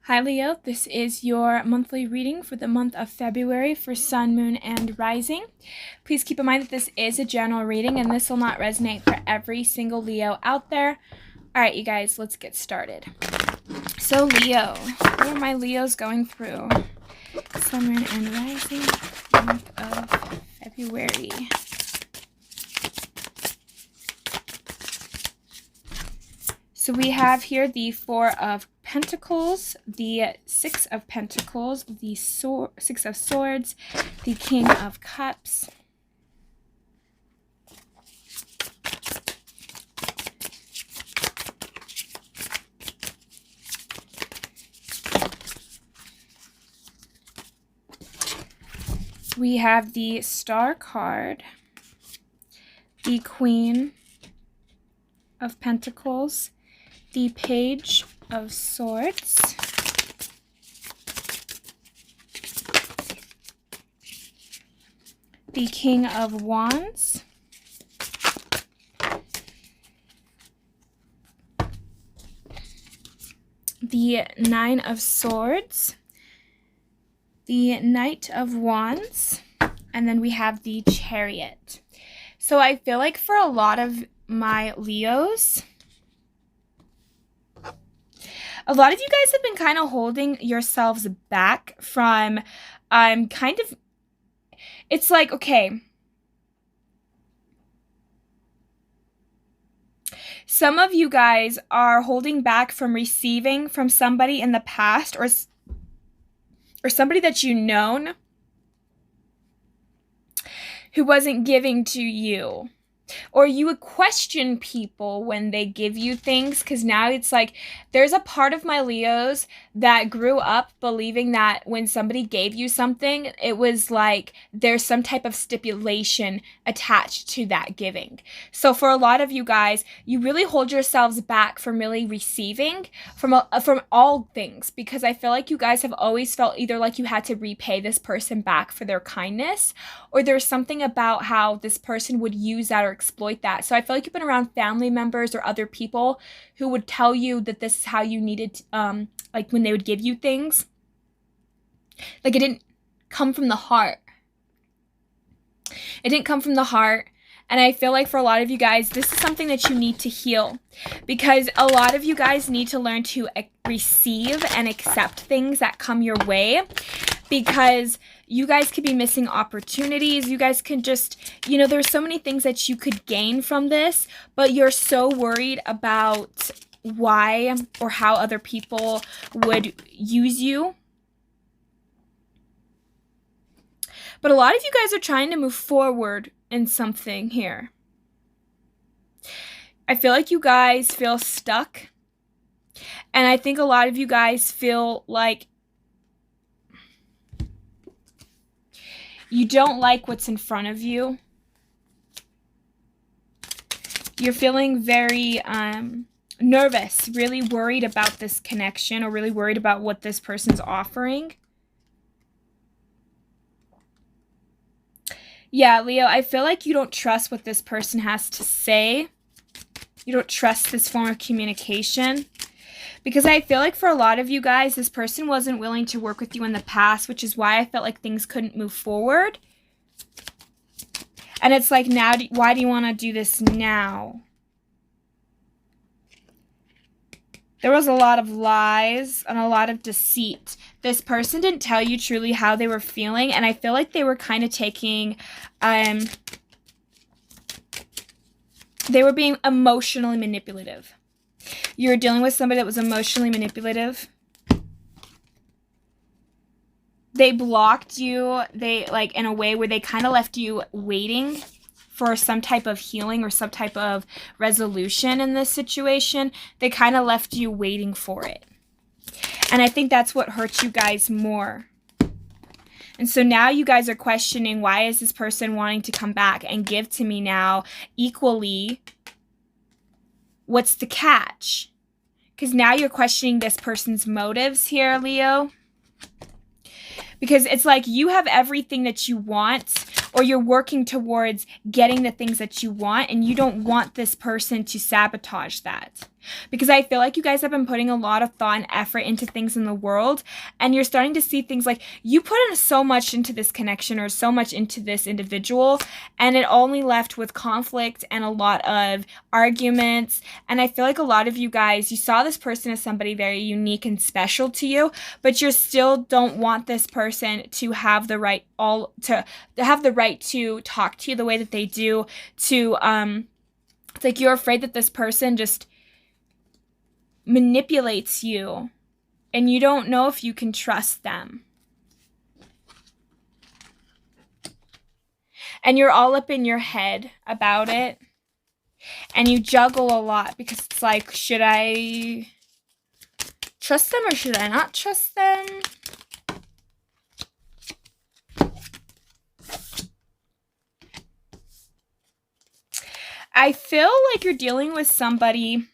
Hi Leo, this is your monthly reading for the month of February for Sun, Moon, and Rising. Please keep in mind that this is a general reading and this will not resonate for every single Leo out there. Alright you guys, let's get started. So Leo, what are my Leos going through? Sun, Moon, and Rising, month of February. So we have here the Four of Pentacles, the Six of Pentacles, the Six of Swords, the King of Cups, we have the Star card, the Queen of Pentacles, the Page of Swords, the King of Wands, the Nine of Swords, the Knight of Wands, and then we have the Chariot. So I feel like for a lot of my Leos, a lot of you guys have been kind of holding yourselves back from it's like, okay, some of you guys are holding back from receiving from somebody in the past or somebody that you've known who wasn't giving to you. Or you would question people when they give you things, because now it's like there's a part of my Leos that grew up believing that when somebody gave you something, it was like there's some type of stipulation attached to that giving. So for a lot of you guys, you really hold yourselves back from really receiving from all things, because I feel like you guys have always felt either like you had to repay this person back for their kindness, or there's something about how this person would use that or exploit that. So I feel like you've been around family members or other people who would tell you that this is how you needed to, like when they would give you things, like it didn't come from the heart. It didn't come from the heart. And I feel like for a lot of you guys, this is something that you need to heal, because a lot of you guys need to learn to receive and accept things that come your way, because you guys could be missing opportunities. You guys can just, there's so many things that you could gain from this, but you're so worried about why or how other people would use you. But a lot of you guys are trying to move forward in something here. I feel like you guys feel stuck. And I think a lot of you guys feel like you don't like what's in front of you. You're feeling very nervous, really worried about this connection, or really worried about what this person's offering. Yeah, Leo, I feel like you don't trust what this person has to say. You don't trust this form of communication. Because I feel like for a lot of you guys, this person wasn't willing to work with you in the past, which is why I felt like things couldn't move forward. And it's like, now, why do you want to do this now? There was a lot of lies and a lot of deceit. This person didn't tell you truly how they were feeling, and I feel like they were kind of taking, they were being emotionally manipulative. You were dealing with somebody that was emotionally manipulative. They blocked you, in a way where they kind of left you waiting for some type of healing or some type of resolution in this situation. They kind of left you waiting for it. And I think that's what hurts you guys more. And so now you guys are questioning, why is this person wanting to come back and give to me now equally? What's the catch? Because now you're questioning this person's motives here, Leo. Because it's like you have everything that you want, or you're working towards getting the things that you want, and you don't want this person to sabotage that. Because I feel like you guys have been putting a lot of thought and effort into things in the world, and you're starting to see things like you put in so much into this connection or so much into this individual, and it only left with conflict and a lot of arguments. And I feel like a lot of you guys, you saw this person as somebody very unique and special to you, but you still don't want this person to have the right to talk to you the way that they do, to it's like you're afraid that this person just manipulates you and you don't know if you can trust them. And you're all up in your head about it, and you juggle a lot because it's like, should I trust them or should I not trust them? I feel like you're dealing with somebody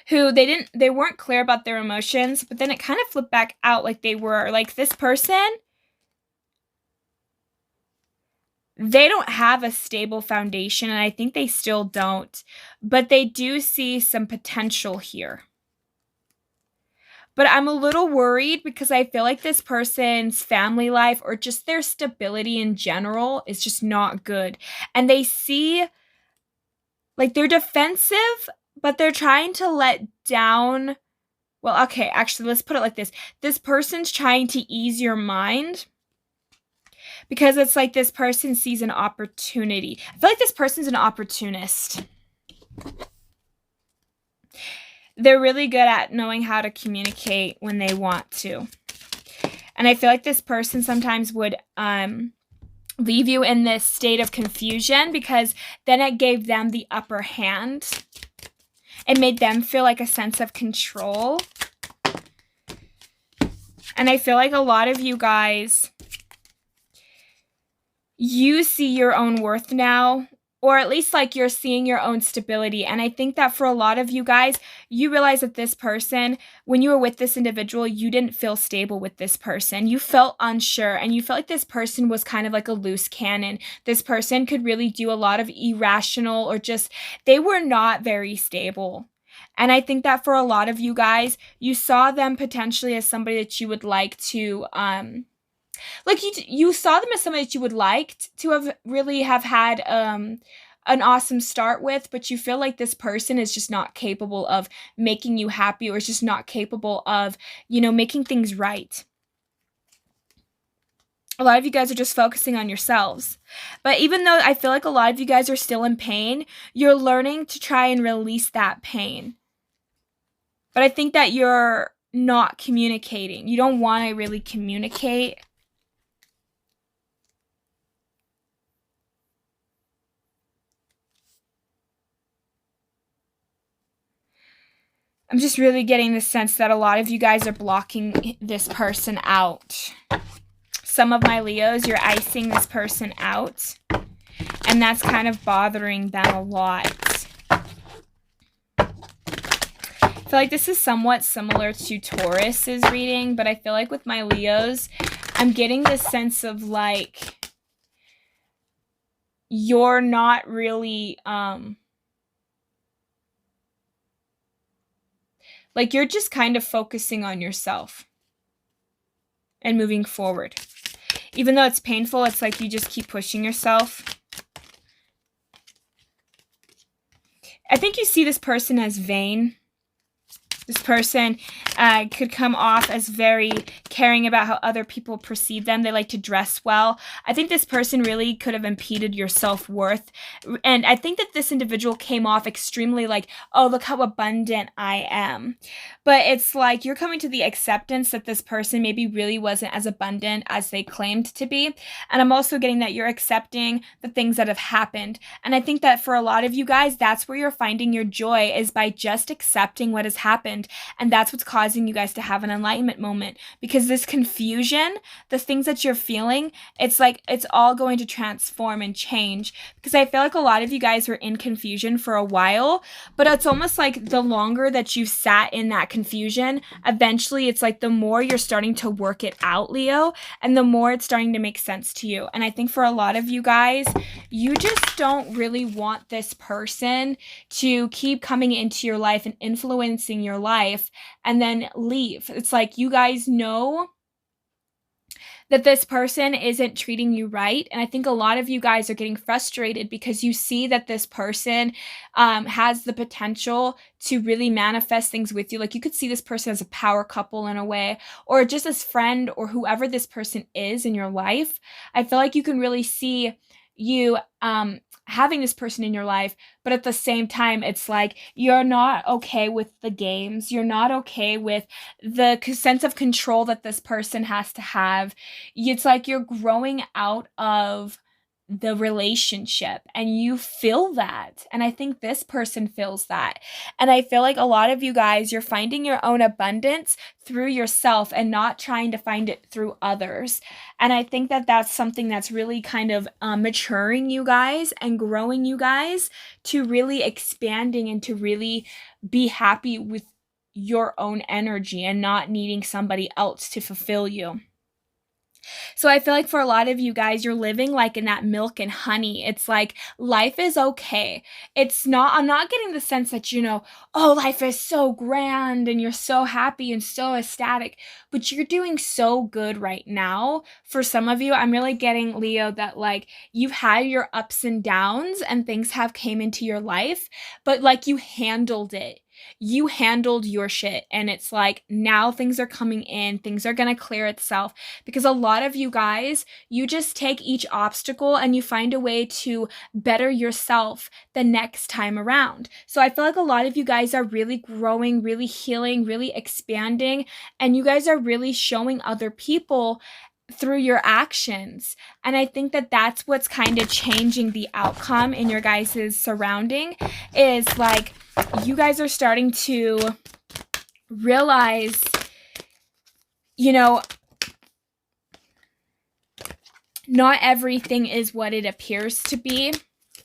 who they weren't clear about their emotions, but then it kind of flipped back out like they were. Like, this person, they don't have a stable foundation, and I think they still don't, but they do see some potential here. But I'm a little worried because I feel like this person's family life or just their stability in general is just not good. And they see, like, they're defensive, but they're trying to let down. Well, okay, actually, let's put it like this. This person's trying to ease your mind because it's like this person sees an opportunity. I feel like this person's an opportunist. They're really good at knowing how to communicate when they want to. And I feel like this person sometimes would leave you in this state of confusion because then it gave them the upper hand. It made them feel like a sense of control. And I feel like a lot of you guys, you see your own worth now, or at least like you're seeing your own stability. And I think that for a lot of you guys, you realize that this person, when you were with this individual, you didn't feel stable with this person. You felt unsure, and you felt like this person was kind of like a loose cannon. This person could really do a lot of irrational, or just, they were not very stable. And I think that for a lot of you guys, you saw them potentially as somebody that you would like to, like you saw them as somebody that you would like to have really have had an awesome start with, but you feel like this person is just not capable of making you happy, or is just not capable of, making things right. A lot of you guys are just focusing on yourselves. But even though I feel like a lot of you guys are still in pain, you're learning to try and release that pain. But I think that you're not communicating. You don't want to really communicate. I'm just really getting the sense that a lot of you guys are blocking this person out. Some of my Leos, you're icing this person out, and that's kind of bothering them a lot. I feel like this is somewhat similar to Taurus's reading, but I feel like with my Leos, I'm getting this sense of like you're not really like you're just kind of focusing on yourself and moving forward. Even though it's painful, it's like you just keep pushing yourself. I think you see this person as vain. This person could come off as very caring about how other people perceive them. They like to dress well. I think this person really could have impeded your self-worth. And I think that this individual came off extremely like, oh, look how abundant I am. But it's like you're coming to the acceptance that this person maybe really wasn't as abundant as they claimed to be. And I'm also getting that you're accepting the things that have happened. And I think that for a lot of you guys, that's where you're finding your joy, is by just accepting what has happened. And that's what's causing causing you guys to have an enlightenment moment, because this confusion, the things that you're feeling, it's like it's all going to transform and change, because I feel like a lot of you guys were in confusion for a while, but it's almost like the longer that you sat in that confusion, eventually it's like the more you're starting to work it out, Leo, and the more it's starting to make sense to you. And I think for a lot of you guys, you just don't really want this person to keep coming into your life and influencing your life and then leave. It's like you guys know that this person isn't treating you right. And I think a lot of you guys are getting frustrated because you see that this person has the potential to really manifest things with you. Like you could see this person as a power couple in a way, or just as friend, or whoever this person is in your life. I feel like you can really see you having this person in your life, but at the same time, it's like you're not okay with the games. You're not okay with the sense of control that this person has to have. It's like you're growing out of the relationship, and you feel that. And I think this person feels that. And I feel like a lot of you guys, you're finding your own abundance through yourself and not trying to find it through others. And I think that that's something that's really kind of maturing you guys and growing you guys to really expanding and to really be happy with your own energy and not needing somebody else to fulfill you. So I feel like for a lot of you guys, you're living like in that milk and honey. It's like life is okay. It's not, I'm not getting the sense that, oh, life is so grand and you're so happy and so ecstatic, but you're doing so good right now. For some of you, I'm really getting, Leo, that like you've had your ups and downs and things have came into your life, but like you handled it. You handled your shit, and it's like now things are coming in, things are going to clear itself, because a lot of you guys, you just take each obstacle and you find a way to better yourself the next time around. So I feel like a lot of you guys are really growing, really healing, really expanding, and you guys are really showing other people through your actions. And I think that that's what's kind of changing the outcome in your guys' surrounding, is like you guys are starting to realize, not everything is what it appears to be.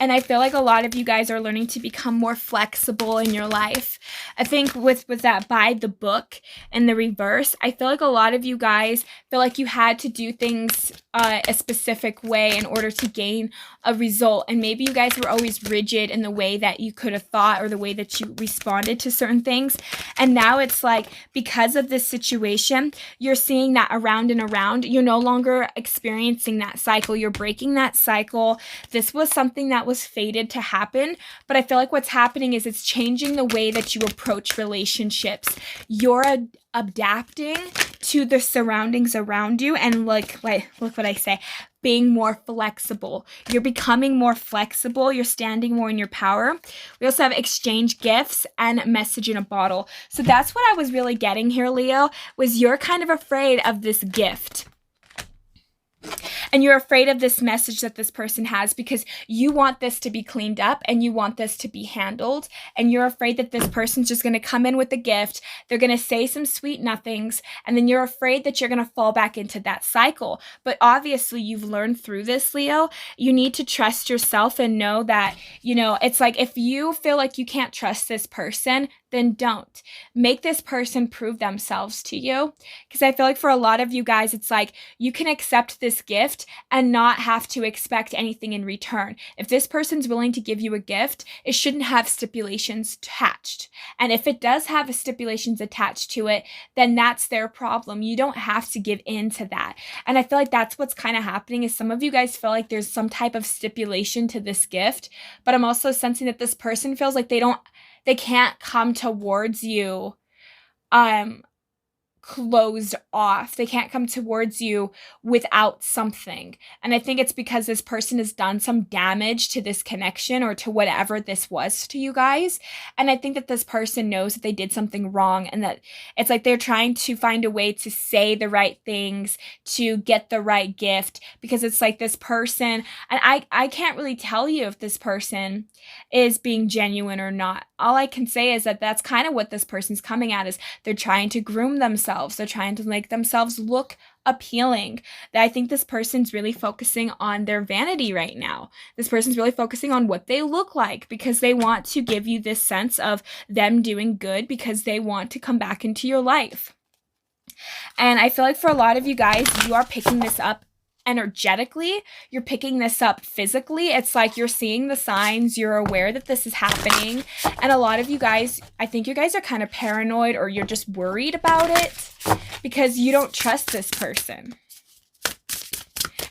And I feel like a lot of you guys are learning to become more flexible in your life. I think with that by the book and the reverse, I feel like a lot of you guys feel like you had to do things a specific way in order to gain a result. And maybe you guys were always rigid in the way that you could have thought or the way that you responded to certain things. And now it's like, because of this situation, you're seeing that around and around. You're no longer experiencing that cycle. You're breaking that cycle. This was something that was fated to happen, but I feel like what's happening is it's changing the way that you approach relationships. You're adapting to the surroundings around you, and look what I say, being more flexible. You're becoming more flexible. You're standing more in your power. We also have exchange gifts and message in a bottle. So that's what I was really getting here, Leo, was you're kind of afraid of this gift. And you're afraid of this message that this person has, because you want this to be cleaned up and you want this to be handled. And you're afraid that this person's just going to come in with a gift. They're going to say some sweet nothings. And then you're afraid that you're going to fall back into that cycle. But obviously you've learned through this, Leo. You need to trust yourself and know that, it's like if you feel like you can't trust this person, then don't. Make this person prove themselves to you. Because I feel like for a lot of you guys, it's like you can accept this gift and not have to expect anything in return. If this person's willing to give you a gift, it shouldn't have stipulations attached. And if it does have stipulations attached to it, then that's their problem. You don't have to give in to that. And I feel like that's what's kind of happening, is some of you guys feel like there's some type of stipulation to this gift, but I'm also sensing that this person feels like they can't come towards you closed off. They can't come towards you without something. And I think it's because this person has done some damage to this connection or to whatever this was to you guys. And I think that this person knows that they did something wrong, and that it's like they're trying to find a way to say the right things, to get the right gift, because it's like this person, and I can't really tell you if this person is being genuine or not. All I can say is that that's kind of what this person's coming at, is they're trying to groom themselves. They're trying to make themselves look appealing. That I think this person's really focusing on their vanity right now. This person's really focusing on what they look like, because they want to give you this sense of them doing good, because they want to come back into your life. And I feel like for a lot of you guys, you are picking this up energetically, you're picking this up physically. It's like you're seeing the signs, you're aware that this is happening. And a lot of you guys, I think you guys are kind of paranoid, or you're just worried about it because you don't trust this person.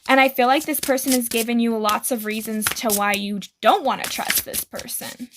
And I feel like this person has given you lots of reasons to why you don't want to trust this person.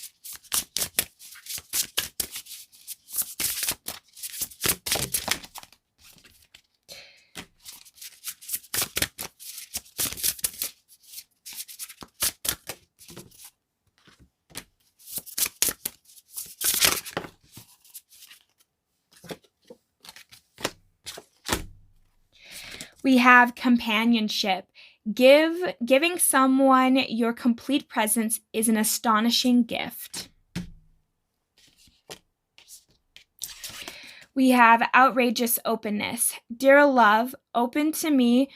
We have companionship. Giving someone your complete presence is an astonishing gift. We have outrageous openness. Dear love, open to me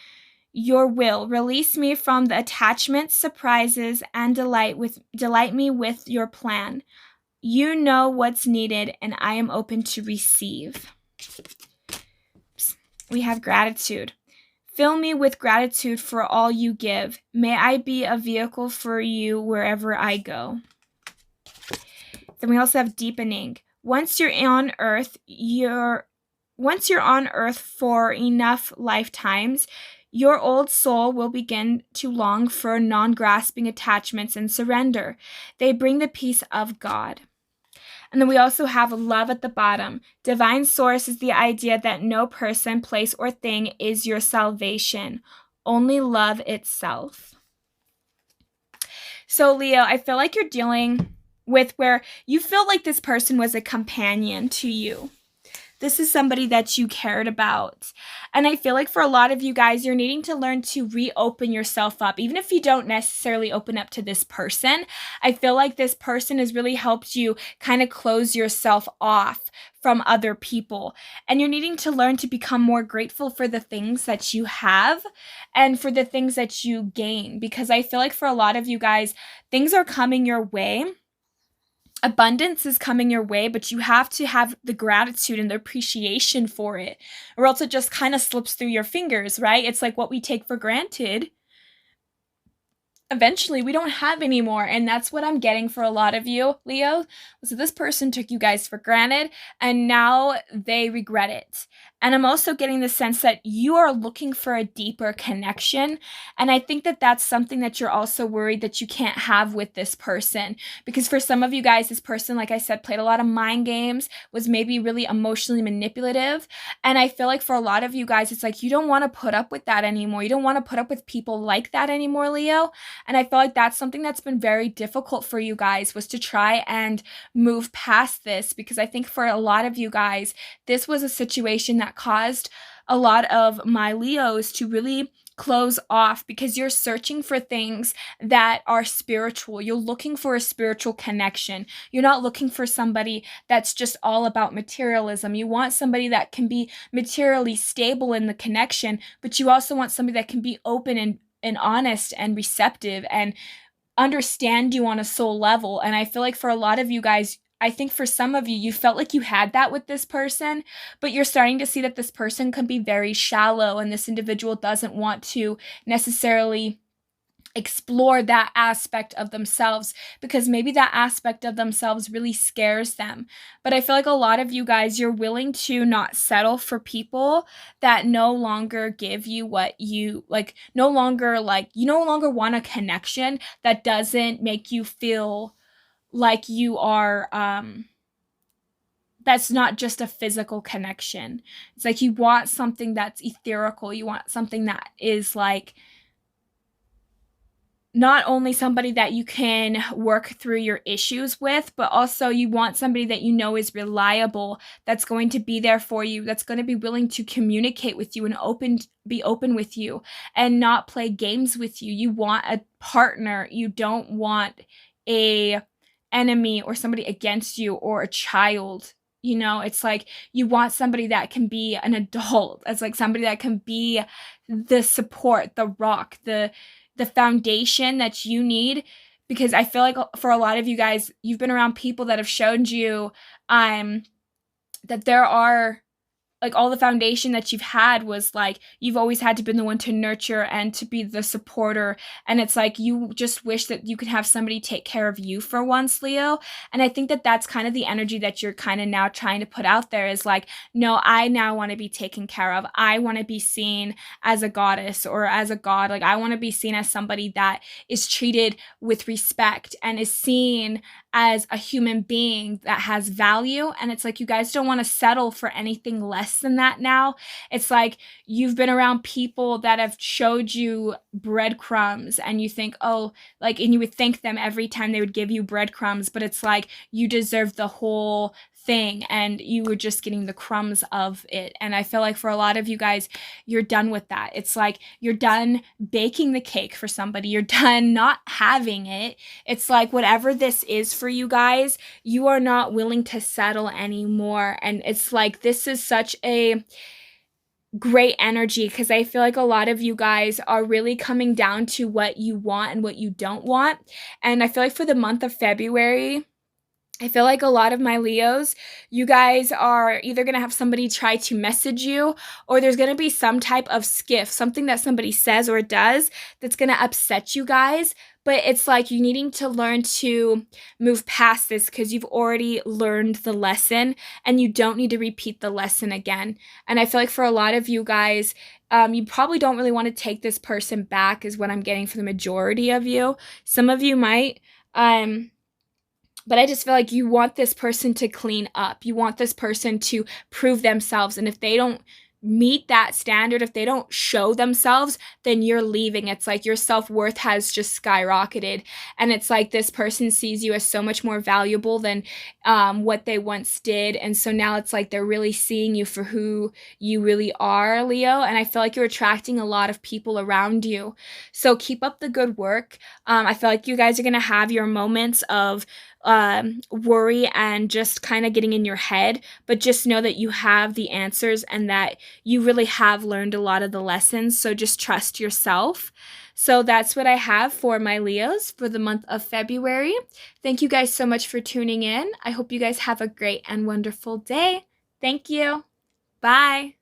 your will. Release me from the attachments, surprises, and delight me with your plan. You know what's needed, and I am open to receive. We have gratitude. Fill me with gratitude for all you give. May I be a vehicle for you wherever I go. Then we also have deepening. Once you're on earth for enough lifetimes, your old soul will begin to long for non-grasping attachments and surrender. They bring the peace of God. And then we also have love at the bottom. Divine source is the idea that no person, place, or thing is your salvation. Only love itself. So Leo, I feel like you're dealing with where you feel like this person was a companion to you. This is somebody that you cared about. And I feel like for a lot of you guys, you're needing to learn to reopen yourself up. Even if you don't necessarily open up to this person, I feel like this person has really helped you kind of close yourself off from other people. And you're needing to learn to become more grateful for the things that you have and for the things that you gain. Because I feel like for a lot of you guys, things are coming your way. Abundance is coming your way, but you have to have the gratitude and the appreciation for it, or else it just kind of slips through your fingers, right? It's like what we take for granted, eventually we don't have anymore. And that's what I'm getting for a lot of you, Leo. So this person took you guys for granted, and now they regret it. And I'm also getting the sense that you are looking for a deeper connection. And I think that that's something that you're also worried that you can't have with this person. Because for some of you guys, this person, like I said, played a lot of mind games, was maybe really emotionally manipulative. And I feel like for a lot of you guys, it's like you don't want to put up with that anymore. You don't want to put up with people like that anymore, Leo. And I feel like that's something that's been very difficult for you guys, was to try and move past this. Because I think for a lot of you guys, this was a situation that caused a lot of my Leos to really close off, because you're searching for things that are spiritual. You're looking for a spiritual connection. You're not looking for somebody that's just all about materialism. You want somebody that can be materially stable in the connection, but you also want somebody that can be open and honest and receptive and understand you on a soul level. And I feel like for a lot of you guys, I think for some of you, you felt like you had that with this person, but you're starting to see that this person can be very shallow, and this individual doesn't want to necessarily explore that aspect of themselves, because maybe that aspect of themselves really scares them. But I feel like a lot of you guys, you're willing to not settle for people that no longer give you what you like, you no longer want a connection that doesn't make you feel like you are that's not just a physical connection. It's like you want something that's etherical. You want something that is like not only somebody that you can work through your issues with, but also you want somebody that you know is reliable, that's going to be there for you, that's going to be willing to communicate with you and be open with you and not play games with you. You want a partner. You don't want a enemy or somebody against you or a child. You know, it's like you want somebody that can be an adult. It's like somebody that can be the support, the rock, the foundation that you need, because I feel like for a lot of you guys, you've been around people that have shown you that there are like all the foundation that you've had was like you've always had to be the one to nurture and to be the supporter, and it's like you just wish that you could have somebody take care of you for once, Leo. And I think that that's kind of the energy that you're kind of now trying to put out there is like, no, I now want to be taken care of. I want to be seen as a goddess or as a god. Like I want to be seen as somebody that is treated with respect and is seen as a human being that has value. And it's like you guys don't want to settle for anything less than that now. It's like you've been around people that have showed you breadcrumbs and you think, oh, like, and you would thank them every time they would give you breadcrumbs, but it's like you deserve the whole thing and you were just getting the crumbs of it. And I feel like for a lot of you guys, you're done with that. It's like you're done baking the cake for somebody. You're done not having it. It's like whatever this is for you guys, you are not willing to settle anymore. And it's like this is such a great energy because I feel like a lot of you guys are really coming down to what you want and what you don't want. And I feel like for the month of February, I feel like a lot of my Leos, you guys are either going to have somebody try to message you or there's going to be some type of skiff, something that somebody says or does that's going to upset you guys. But it's like you needing to learn to move past this because you've already learned the lesson and you don't need to repeat the lesson again. And I feel like for a lot of you guys, you probably don't really want to take this person back is what I'm getting for the majority of you. Some of you might, but I just feel like you want this person to clean up. You want this person to prove themselves. And if they don't meet that standard, if they don't show themselves, then you're leaving. It's like your self-worth has just skyrocketed. And it's like this person sees you as so much more valuable than what they once did. And so now it's like they're really seeing you for who you really are, Leo. And I feel like you're attracting a lot of people around you. So keep up the good work. I feel like you guys are going to have your moments of worry and just kind of getting in your head, but just know that you have the answers and that you really have learned a lot of the lessons. So just trust yourself. So that's what I have for my Leos for the month of February. Thank you guys so much for tuning in. I hope you guys have a great and wonderful day. Thank you. Bye.